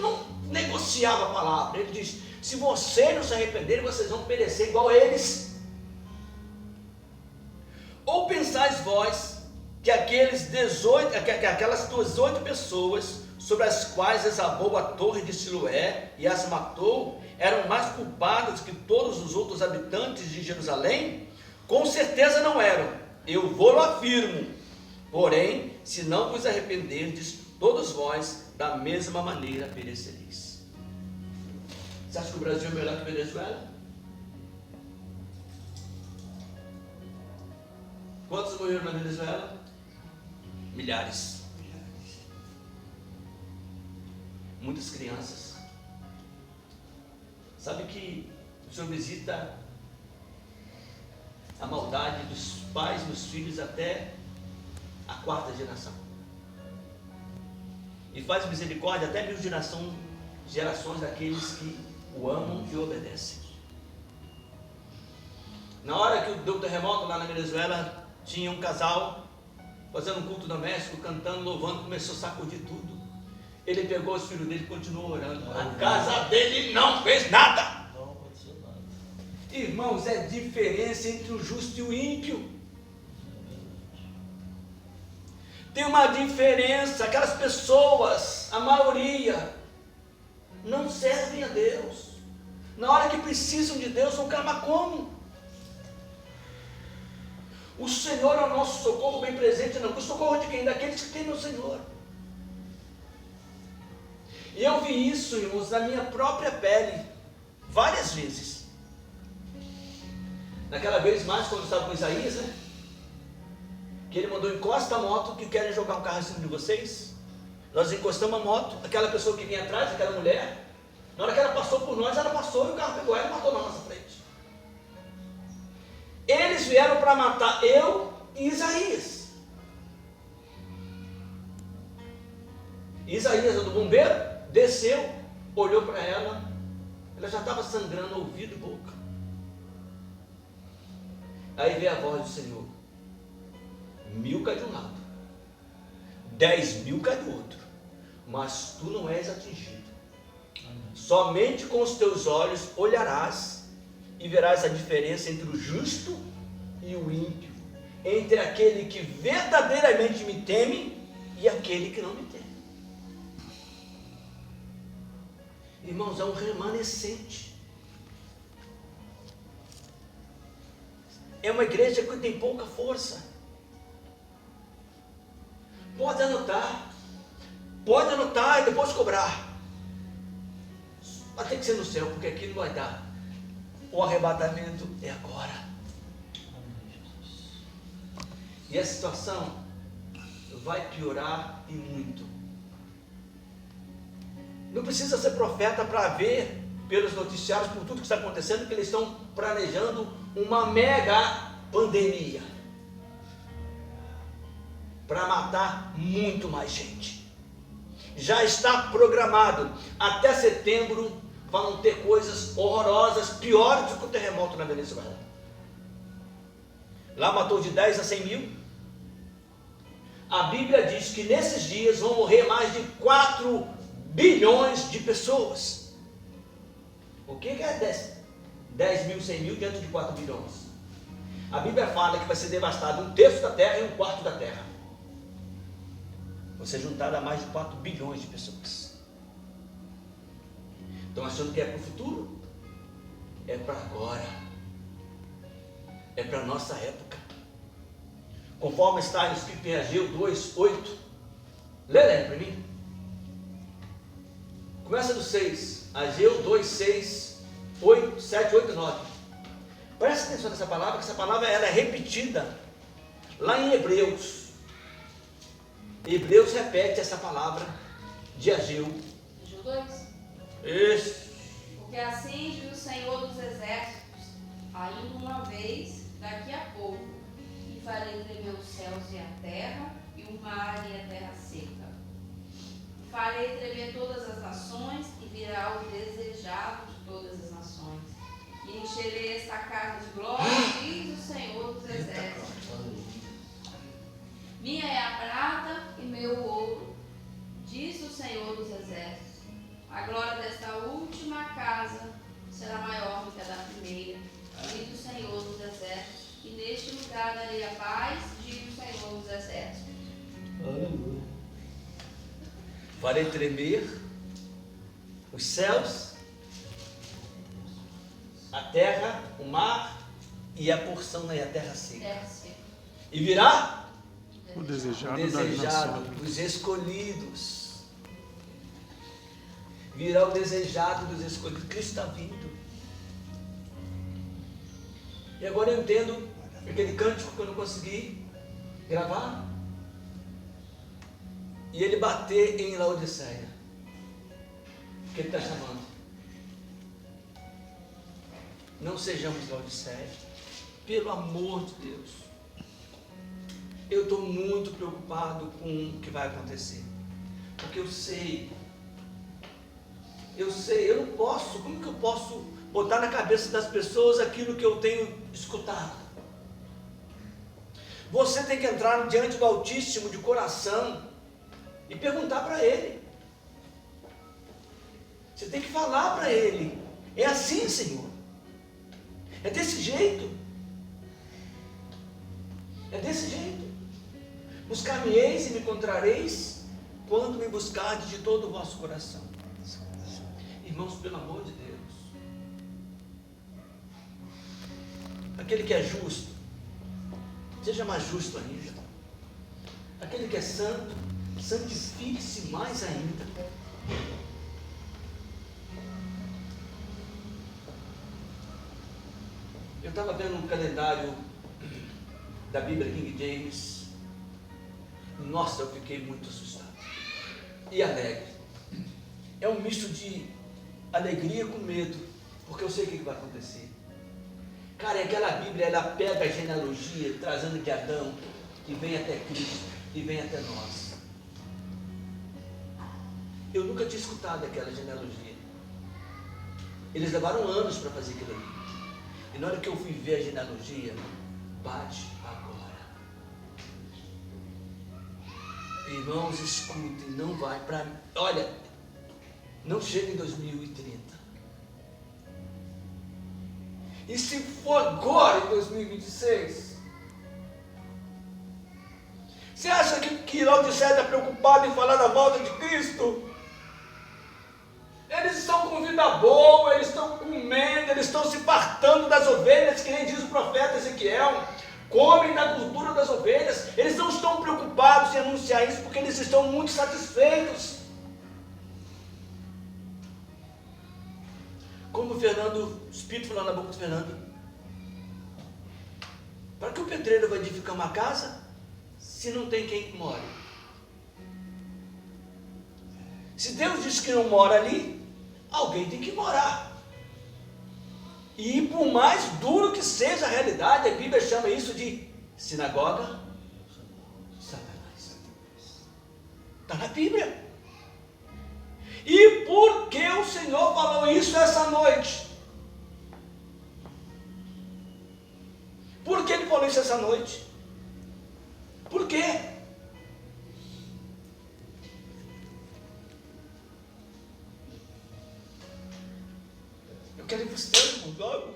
não negociava a palavra. Ele diz: se vocês não se arrependerem, vocês vão perecer igual a eles. Ou pensais vós que aquelas 18 pessoas sobre as quais desabou a torre de Siloé e as matou, eram mais culpadas que todos os outros habitantes de Jerusalém? Com certeza não eram, eu vou-lo afirmo. Porém, se não vos arrependerdes, todos vós da mesma maneira perecereis. Você acha que o Brasil é melhor que a Venezuela? Quantos morreram na Venezuela? Milhares. Muitas crianças. Sabe que o Senhor visita a maldade dos pais nos filhos até a 4ª geração. E faz misericórdia até 1000 gerações daqueles que o amam e obedecem. Na hora que deu o terremoto lá na Venezuela, tinha um casal fazendo um culto doméstico, cantando, louvando, começou a sacudir tudo. Ele pegou os filhos dele e continuou orando. A casa dele não fez nada. Não aconteceu nada. Irmãos, é diferença entre o justo e o ímpio. Tem uma diferença. Aquelas pessoas, a maioria, não servem a Deus. Na hora que precisam de Deus, vão clamar como? O Senhor é o nosso socorro bem presente. Não, o socorro de quem? Daqueles que têm no Senhor. E eu vi isso, irmãos, na minha própria pele, várias vezes. Naquela vez mais, quando eu estava com Isaías, né? Que ele mandou: encosta a moto, que querem jogar um carro em cima de vocês. Nós encostamos a moto, aquela pessoa que vinha atrás, aquela mulher, na hora que ela passou por nós, ela passou e o carro pegou ela e matou na nossa frente. Eles vieram para matar eu e Isaías. Isaías, do bombeiro, desceu, olhou para ela, ela já estava sangrando ouvido e boca. Aí veio a voz do Senhor: 1000 cai de um lado, 10.000 cai do outro, mas tu não és atingido. Somente com os teus olhos olharás e verás a diferença entre o justo e o ímpio, entre aquele que verdadeiramente me teme e aquele que não me teme. Irmãos, é um remanescente. É uma igreja que tem pouca força. Pode anotar e depois cobrar. Mas tem que ser no céu, porque aqui não vai dar. O arrebatamento é agora. E a situação vai piorar e muito. Não precisa ser profeta para ver pelos noticiários, por tudo que está acontecendo, que eles estão planejando uma mega pandemia para matar muito mais gente. Já está programado. Até setembro vão ter coisas horrorosas, piores do que o terremoto na Venezuela. Lá matou de 10 a 100 mil. A Bíblia diz que nesses dias vão morrer mais de 4 bilhões de pessoas. O que é 10 mil, 100 mil dentro de 4 bilhões? A Bíblia fala que vai ser devastado 1/3 da terra e 1/4 da terra. Você juntar a mais de 4 bilhões de pessoas. Estão achando que é para o futuro? É para agora. É para a nossa época. Conforme está escrito em Ageu 2:8. Lê para mim. Começa do 6. Ageu 2:6, 8, 7, 8 e 9. Presta atenção nessa palavra, que essa palavra ela é repetida lá em Hebreus. Hebreus repete essa palavra de Ageu. Ageu 2. Isso. Porque assim diz o Senhor dos Exércitos, ainda uma vez, daqui a pouco, e farei tremer os céus e a terra, e o mar e a terra seca. Farei tremer todas as nações, e virá o desejado de todas as nações. E encherei esta casa de glória, diz o Senhor dos Exércitos. Minha é a prata e meu ouro, diz o Senhor dos Exércitos. A glória desta última casa será maior do que a da primeira, diz o Senhor dos Exércitos. E neste lugar darei a paz, diz o Senhor dos Exércitos. Aleluia. Farei tremer os céus, a terra, o mar e a porção e a terra seca. Terra seca. E virá O o desejado, desejado, das nações. os escolhidos. Virá o desejado dos escolhidos. Cristo está vindo. E agora eu entendo aquele cântico que eu não consegui gravar. E ele bater em Laodiceia. Que ele está chamando. Não sejamos Laodiceia. Pelo amor de Deus. Eu estou muito preocupado com o que vai acontecer. Porque eu sei, eu não posso, como que eu posso botar na cabeça das pessoas aquilo que eu tenho escutado? Você tem que entrar diante do Altíssimo de coração e perguntar para Ele. Você tem que falar para Ele. É assim, Senhor. É desse jeito. É desse jeito. Buscar-me-eis e me encontrareis quando me buscardes de todo o vosso coração. Irmãos, pelo amor de Deus. Aquele que é justo, seja mais justo ainda. Aquele que é santo, santifique-se mais ainda. Eu estava vendo um calendário da Bíblia King James. Nossa, eu fiquei muito assustado e alegre. É um misto de alegria com medo, porque eu sei o que vai acontecer. Cara, e aquela Bíblia, ela pega a genealogia, trazendo de Adão, e vem até Cristo, e vem até nós. Eu nunca tinha escutado aquela genealogia. Eles levaram anos para fazer aquilo ali. E na hora que eu fui ver a genealogia, bate agora. Irmãos, escutem, não vai para... Olha, não chega em 2030. E se for agora, em 2026? Você acha que Laodiceia está preocupado em falar da volta de Cristo? Eles estão com vida boa, eles estão comendo, eles estão se fartando das ovelhas, que nem diz o profeta Ezequiel. Comem da gordura das ovelhas. Eles não estão preocupados em anunciar isso, porque eles estão muito satisfeitos. Como o Espírito falou na boca do Fernando: para que o pedreiro vai edificar uma casa se não tem quem more? Se Deus diz que não mora ali, alguém tem que morar. E por mais duro que seja a realidade, a Bíblia chama isso de sinagoga de Satanás. Está na Bíblia. E por que o Senhor falou isso essa noite? Por que Ele falou isso essa noite? Por quê? Eu quero ir para o céu, irmão, logo.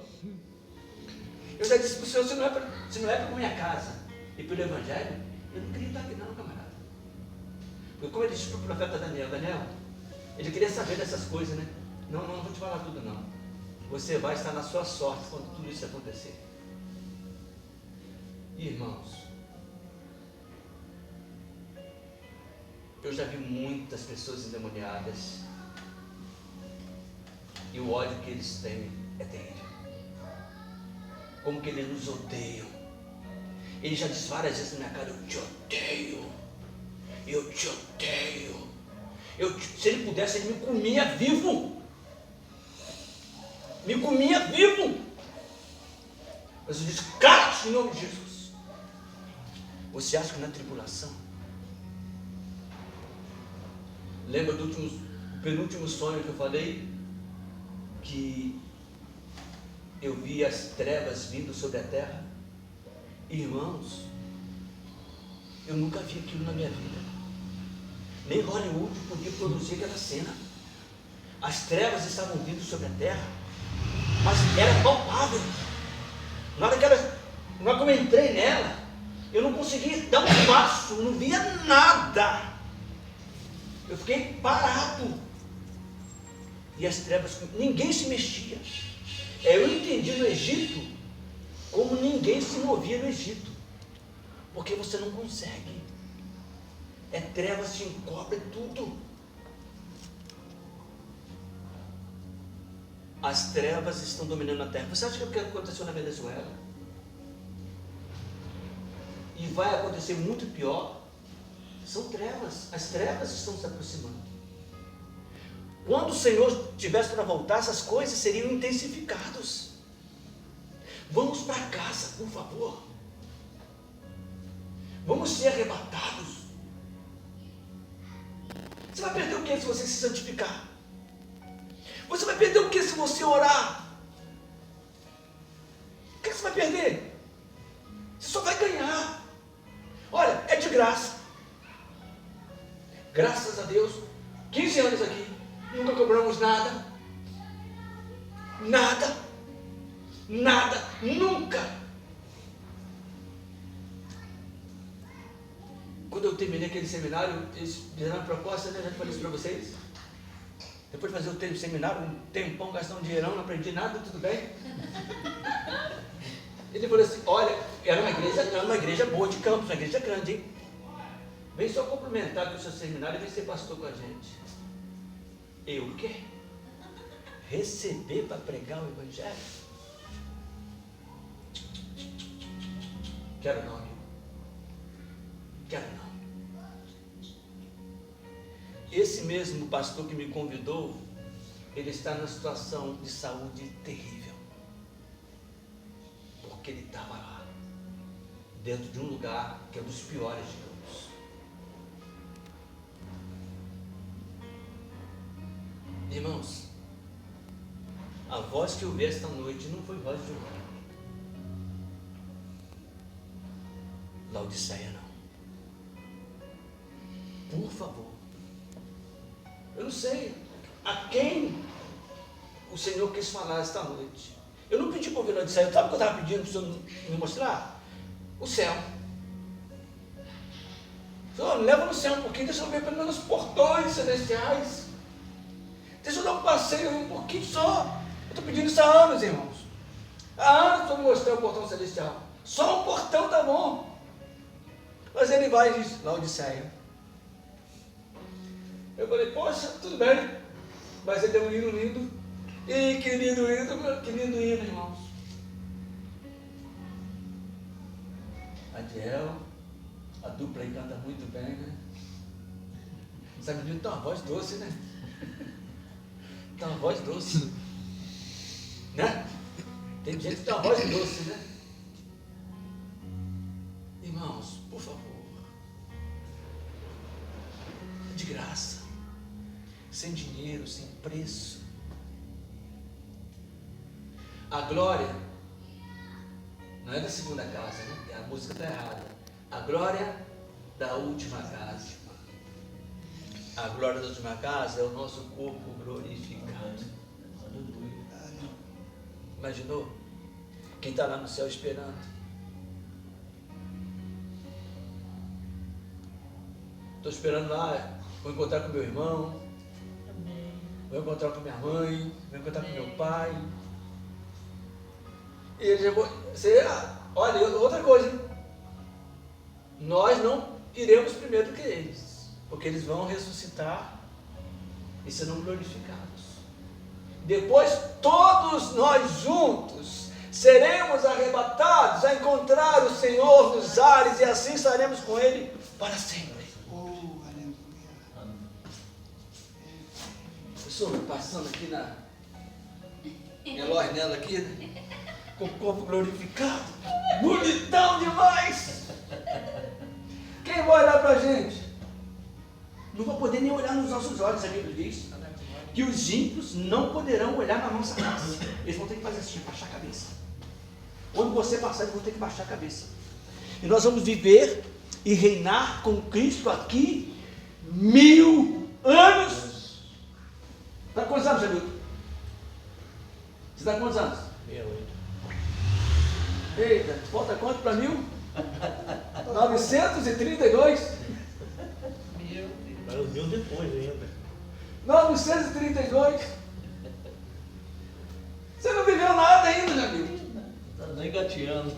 Eu já disse para o Senhor: se não é para minha casa e pelo Evangelho, eu não queria estar aqui não, camarada. Porque como ele disse para o profeta Daniel, ele queria saber dessas coisas, né? Não vou te falar tudo não. Você vai estar na sua sorte quando tudo isso acontecer. Irmãos, eu já vi muitas pessoas endemoniadas e o ódio que eles têm é terrível. Como que eles nos odeiam. Ele já disse várias vezes na minha cara: eu te odeio, eu te odeio. Se ele pudesse, ele me comia vivo. Me comia vivo. Mas eu disse: cala-te em nome de Jesus. Você acha que na tribulação? Lembra do penúltimo sonho que eu falei? Que eu vi as trevas vindo sobre a terra? Irmãos, eu nunca vi aquilo na minha vida. Nem Hollywood podia produzir aquela cena. As trevas estavam vindo sobre a terra, mas era palpável. Na hora que eu entrei nela, eu não conseguia dar um passo, não via nada. Eu fiquei parado. E as trevas, ninguém se mexia. Eu entendi no Egito como ninguém se movia no Egito. Porque você não consegue. Trevas te encobre tudo. As trevas estão dominando a terra. Você acha que é o que aconteceu na Venezuela? E vai acontecer muito pior. São trevas. As trevas estão se aproximando. Quando o Senhor tivesse para voltar, essas coisas seriam intensificadas. Vamos para casa, por favor. Vamos ser arrebatados. Você vai perder o que se você se santificar? Você vai perder o que se você orar? O que você vai perder? Você só vai ganhar. Olha, é de graça. Graças a Deus, 15 anos aqui, nunca cobramos nada. Nada. Nada. Nunca. Quando eu terminei aquele seminário, eles fizeram uma proposta, né? Já falei isso para vocês. Depois de fazer o seminário, um tempão, gastar um dinheirão, não aprendi nada, tudo bem. Ele falou assim: olha, era uma igreja boa de Campos, uma igreja grande, hein? Vem só complementar com o seu seminário e vem ser pastor com a gente. Eu o quê? Receber para pregar o Evangelho? Quero não, amigo. Quero não. Esse mesmo pastor que me convidou, ele está numa situação de saúde terrível. Porque ele estava lá, dentro de um lugar que é um dos piores de Campos. Irmãos, a voz que eu vi esta noite não foi voz de um homem. Laodiceia não. Por favor. Eu não sei. a quem o Senhor quis falar esta noite. Eu não pedi para ouvir no céu. Sabe o que eu estava pedindo para o Senhor me mostrar? O céu. Senhor, me leva no céu um pouquinho, deixa eu ver pelo menos os portões celestiais. Deixa eu dar um passeio um pouquinho só. Eu estou pedindo isso há anos, irmãos. Há anos para me mostrar o portão celestial. Só um portão tá bom. Mas ele vai e diz, Laodiceia. Eu falei, poxa, tudo bem. Mas ele deu um hino lindo. E que lindo hino, irmãos. Adiel, a dupla aí canta muito bem, né? Essa menina tem uma voz doce, né? Tem uma voz doce. Né? Tem gente que tem uma voz doce, né? Irmãos, por favor. De graça. Sem dinheiro, sem preço. A glória não é da segunda casa, né? A música está errada. A glória da última casa. A glória da última casa é o nosso corpo glorificado. Imaginou? Quem está lá no céu esperando. Estou esperando lá, vou encontrar com meu irmão, vou encontrar com minha mãe, vou encontrar com meu pai. E ele já vou. Olha, outra coisa, hein? Nós não iremos primeiro do que eles, porque eles vão ressuscitar e serão glorificados. Depois, todos nós juntos seremos arrebatados a encontrar o Senhor nos ares e assim estaremos com Ele para sempre. Eu estou passando aqui na Eloy nela aqui, né? Com o corpo glorificado, bonitão demais. Quem vai olhar para a gente? Não vai poder nem olhar nos nossos olhos, a Bíblia diz que os ímpios não poderão olhar na nossa face. Eles vão ter que fazer assim, baixar a cabeça. Quando você passar, eles vão ter que baixar a cabeça. E nós vamos viver e reinar com Cristo aqui 1000 anos. Está quantos anos, Jamilton? Você está quantos anos? 68. Eita, falta quanto para 1000? 932? Mas 1000 depois ainda. 932? Você não viveu nada ainda, Jamilton. Está nem gateando.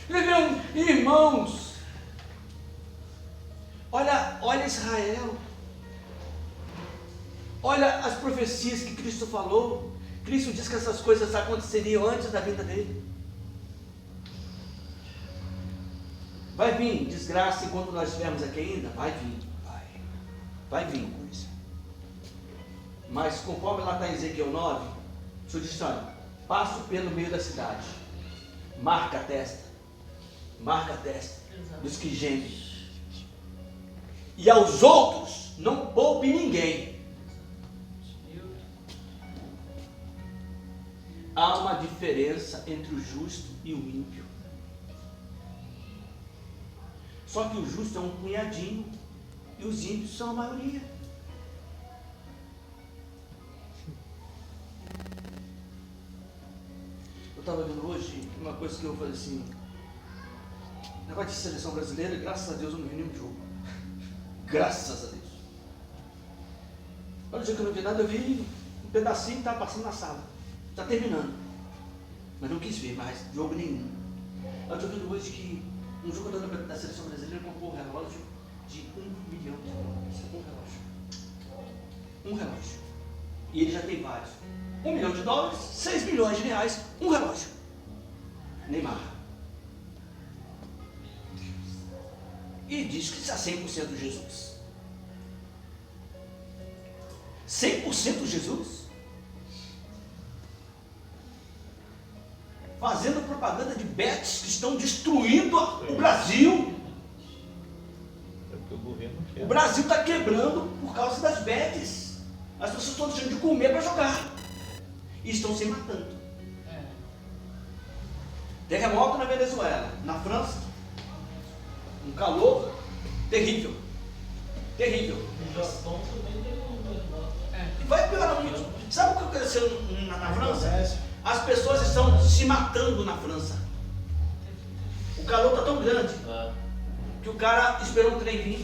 Viveu, irmãos. Olha Israel. Olha as profecias que Cristo falou. Cristo disse que essas coisas aconteceriam antes da vinda dele. Vai vir desgraça enquanto nós estivermos aqui ainda? Vai vir. Vai vir. Mas conforme lá está em Ezequiel 9, o Senhor disse, olha, passo pelo meio da cidade. Marca a testa dos que gemem. E aos outros não poupe ninguém. Há uma diferença entre o justo e o ímpio. Só que o justo é um punhadinho e os ímpios são a maioria. Eu estava vendo hoje uma coisa que eu falei assim, negócio de seleção brasileira, graças a Deus eu não vi nenhum jogo. Graças a Deus. Olha o dia que eu não vi nada, eu vi um pedacinho que estava passando na sala. Está terminando. Mas não quis ver mais jogo nenhum. Eu estou vendo hoje que um jogador da seleção brasileira comprou um relógio de $1 milhão. Um relógio. E ele já tem vários. $1 milhão, $6 milhões, um relógio. Neymar. E diz que está 100% Jesus. 100% Jesus? Fazendo propaganda de bets que estão destruindo o Brasil. É porque o governo quer. O Brasil está quebrando por causa das bets. As pessoas estão deixando de comer para jogar. E estão se matando. Terremoto na Venezuela. Na França, um calor terrível. Terrível. O Japão também teve um aconteceu na França? As pessoas estão se matando na França. O calor está tão grande que o cara esperou um trem vir